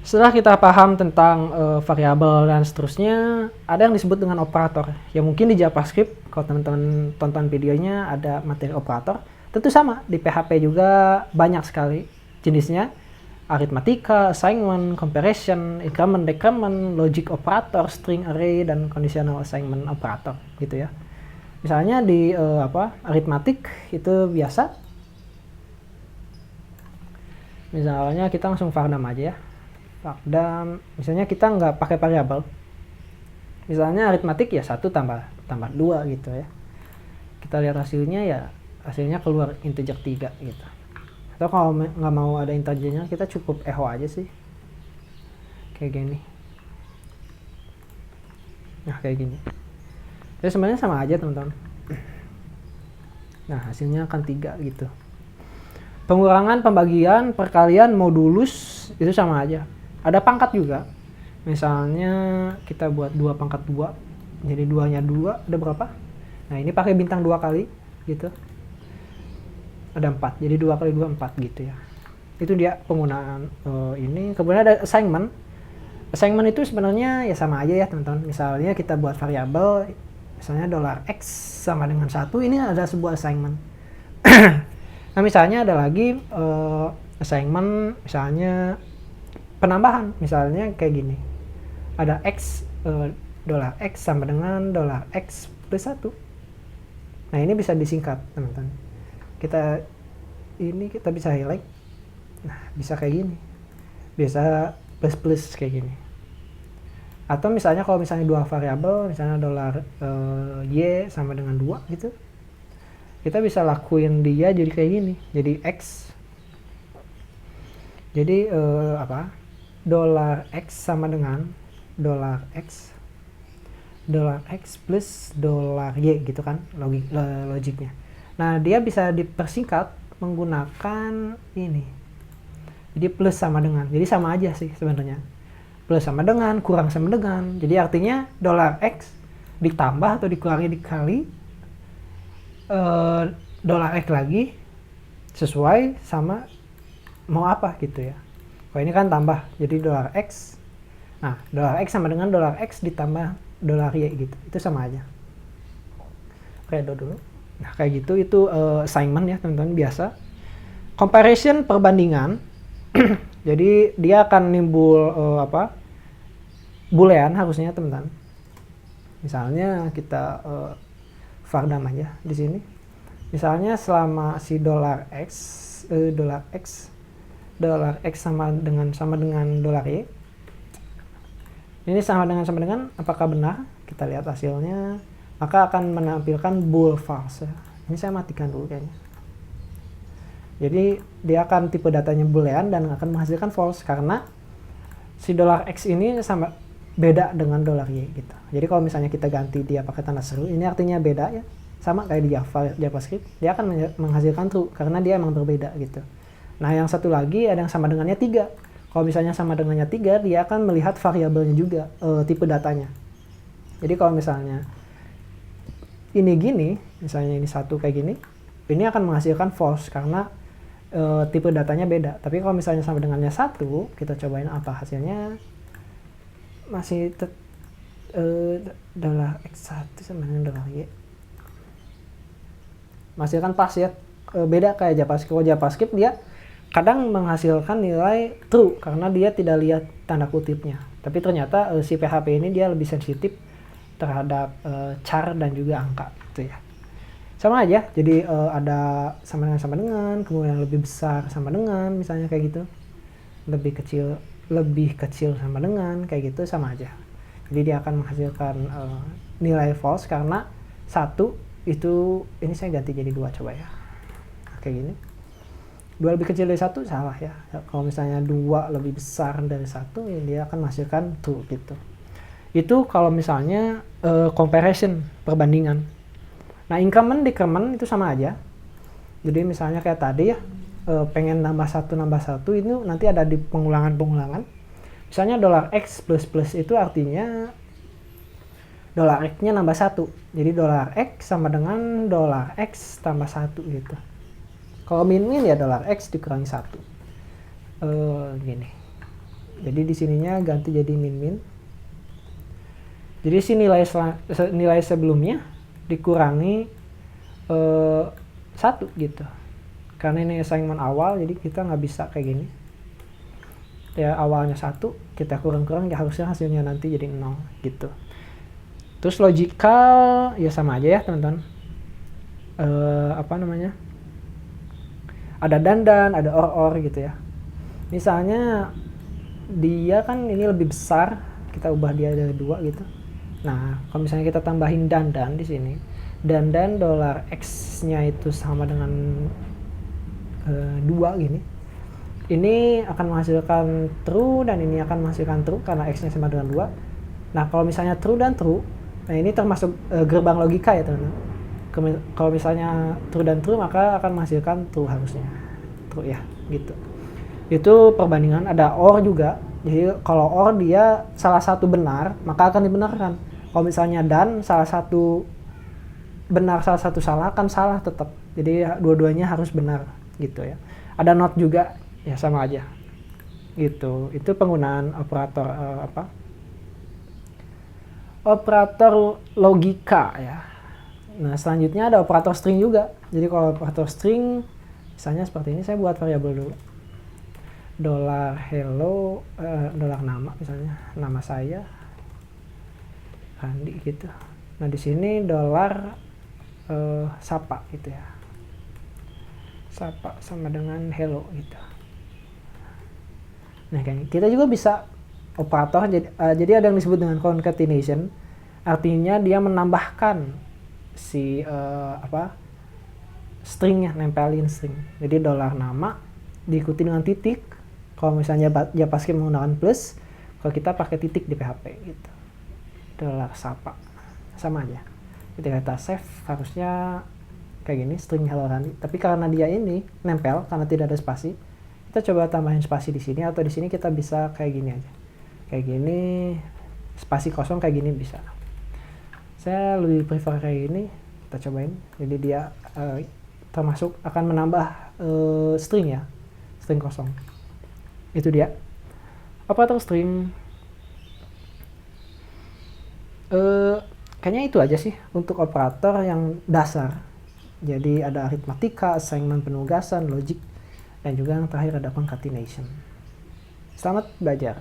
Setelah kita paham tentang variabel dan seterusnya, ada yang disebut dengan operator. Ya mungkin di JavaScript, kalau teman-teman tonton videonya ada materi operator. Tentu sama, di PHP juga banyak sekali jenisnya. Arithmetica, assignment, comparison, increment, decrement, logic operator, string array, dan conditional assignment operator gitu ya. Misalnya di arithmetic itu biasa. Misalnya kita langsung Vardam aja ya. Vardam, misalnya kita nggak pakai variabel. Misalnya arithmetic ya 1 tambah 2 gitu ya. Kita lihat hasilnya ya, hasilnya keluar integer 3 gitu. Atau kalau nggak mau ada integernya, kita cukup echo aja sih. Kayak gini. Nah, kayak gini. Jadi sebenarnya sama aja, teman-teman. Nah, hasilnya akan 3 gitu. Pengurangan, pembagian, perkalian, modulus itu sama aja. Ada pangkat juga. Misalnya kita buat 2 pangkat 2. Jadi 2-nya 2, ada berapa? Nah, ini pakai bintang 2 kali gitu. Ada 4. Jadi 2 kali 2 4 gitu ya. Itu dia penggunaan ini. Kemudian ada assignment. Assignment itu sebenarnya ya sama aja ya, teman-teman. Misalnya kita buat variabel, misalnya $x sama dengan 1, ini ada sebuah assignment. Nah, misalnya ada lagi assignment, misalnya penambahan, misalnya kayak gini. Ada $x sama dengan $x plus 1. Nah, ini bisa disingkat, teman-teman. Kita bisa highlight. Nah, bisa kayak gini. Bisa plus kayak gini. Atau misalnya kalau misalnya dua variabel, misalnya $y sama dengan 2 gitu. Kita bisa lakuin dia jadi kayak gini. Jadi x. Jadi $x sama dengan $x plus $y gitu kan logiknya. Nah, dia bisa dipersingkat menggunakan ini. Jadi plus sama dengan. Jadi sama aja sih sebenarnya. Plus sama dengan, kurang sama dengan. Jadi artinya $x ditambah atau dikurangi dikali $x lagi sesuai sama mau apa gitu ya. Kalau ini kan tambah, jadi $x. Nah, $x sama dengan $x ditambah $y gitu. Itu sama aja. Oke, dulu. Nah, kayak gitu itu assignment ya, teman-teman, biasa. Comparison, perbandingan. Jadi dia akan nimbul boolean harusnya, teman-teman. Misalnya kita Vardam aja di sini. Misalnya selama si $x sama dengan $y. Ini sama dengan apakah benar? Kita lihat hasilnya. Maka akan menampilkan bool false ya. Ini saya matikan dulu kayaknya. Jadi dia akan tipe datanya boolean dan akan menghasilkan false karena si $x ini sama beda dengan $y gitu. Jadi kalau misalnya kita ganti dia pakai tanda seru, ini artinya beda ya. Sama kayak di JavaScript, dia akan menghasilkan true karena dia emang berbeda gitu. Nah, yang satu lagi ada yang sama dengannya 3. Kalau misalnya sama dengannya 3, dia akan melihat variabelnya juga, tipe datanya. Jadi kalau misalnya ini gini, misalnya ini 1 kayak gini, ini akan menghasilkan false karena tipe datanya beda. Tapi kalau misalnya sama dengannya 1, kita cobain apa hasilnya. Masih $x1 sama dengan $y. Menghasilkan pas ya. Beda kayak JavaScript. Kalau JavaScript dia kadang menghasilkan nilai true karena dia tidak lihat tanda kutipnya. Tapi ternyata si PHP ini dia lebih sensitif terhadap char dan juga angka gitu ya. Sama aja, jadi ada sama dengan, kemudian lebih besar sama dengan, misalnya kayak gitu. Lebih kecil sama dengan, kayak gitu sama aja. Jadi dia akan menghasilkan nilai false karena 1 itu, ini saya ganti jadi 2 coba ya. Kayak gini. 2 lebih kecil dari 1 salah ya. Kalau misalnya 2 lebih besar dari 1, ya dia akan menghasilkan true gitu. Itu kalau misalnya comparison, perbandingan. Nah, increment, decrement itu sama aja. Jadi misalnya kayak tadi ya, pengen nambah 1 itu nanti ada di pengulangan. Misalnya $x plus itu artinya $x-nya nambah 1. Jadi $x sama dengan $x tambah 1 gitu. Kalau min ya $x dikurangi 1. Gini. Jadi di sininya ganti jadi min. Jadi si nilai sebelumnya dikurangi 1 gitu. Karena ini assignment awal, jadi kita nggak bisa kayak gini. Ya awalnya 1, kita kurang-kurang, ya harusnya hasilnya nanti jadi 0 gitu. Terus logical ya sama aja ya teman-teman. Apa namanya? Ada dan ada or gitu ya. Misalnya dia kan ini lebih besar, kita ubah dia dari 2 gitu. Nah, kalau misalnya kita tambahin dan di sini, dan $x-nya itu sama dengan 2 gini. Ini akan menghasilkan true dan ini akan menghasilkan true karena x-nya sama dengan 2. Nah, kalau misalnya true dan true, nah ini termasuk gerbang logika ya teman-teman. Kalau misalnya true dan true, maka akan menghasilkan true harusnya. True ya, gitu. Itu perbandingan. Ada or juga. Jadi kalau or dia salah satu benar, maka akan dibenarkan. Kalau misalnya dan salah satu benar, salah satu salah, kan salah tetap. Jadi dua-duanya harus benar gitu ya. Ada not juga, ya sama aja. Gitu. Itu penggunaan operator operator logika ya. Nah, selanjutnya ada operator string juga. Jadi kalau operator string misalnya seperti ini, saya buat variabel dulu. $hello, $nama misalnya, nama saya Andi gitu. Nah, di sini sapa gitu ya. Sapa sama dengan hello gitu. Nah, kayak kita juga bisa operator jadi ada yang disebut dengan concatenation. Artinya dia menambahkan si stringnya, nempelin string. Jadi $nama diikuti dengan titik. Kalau misalnya JavaScript menggunakan plus, kalau kita pakai titik di PHP gitu. $sapa sama aja. Ketika kita save harusnya kayak gini, string hello Randi. Tapi karena dia ini nempel karena tidak ada spasi, kita coba tambahin spasi di sini, atau di sini kita bisa kayak gini aja. Kayak gini, spasi kosong kayak gini bisa. Saya lebih prefer kayak gini. Kita cobain. Jadi dia termasuk akan menambah string ya, string kosong. Itu dia operator string. Kayaknya itu aja sih untuk operator yang dasar. Jadi ada aritmatika, assignment penugasan, logic, dan juga yang terakhir ada concatenation. Selamat belajar.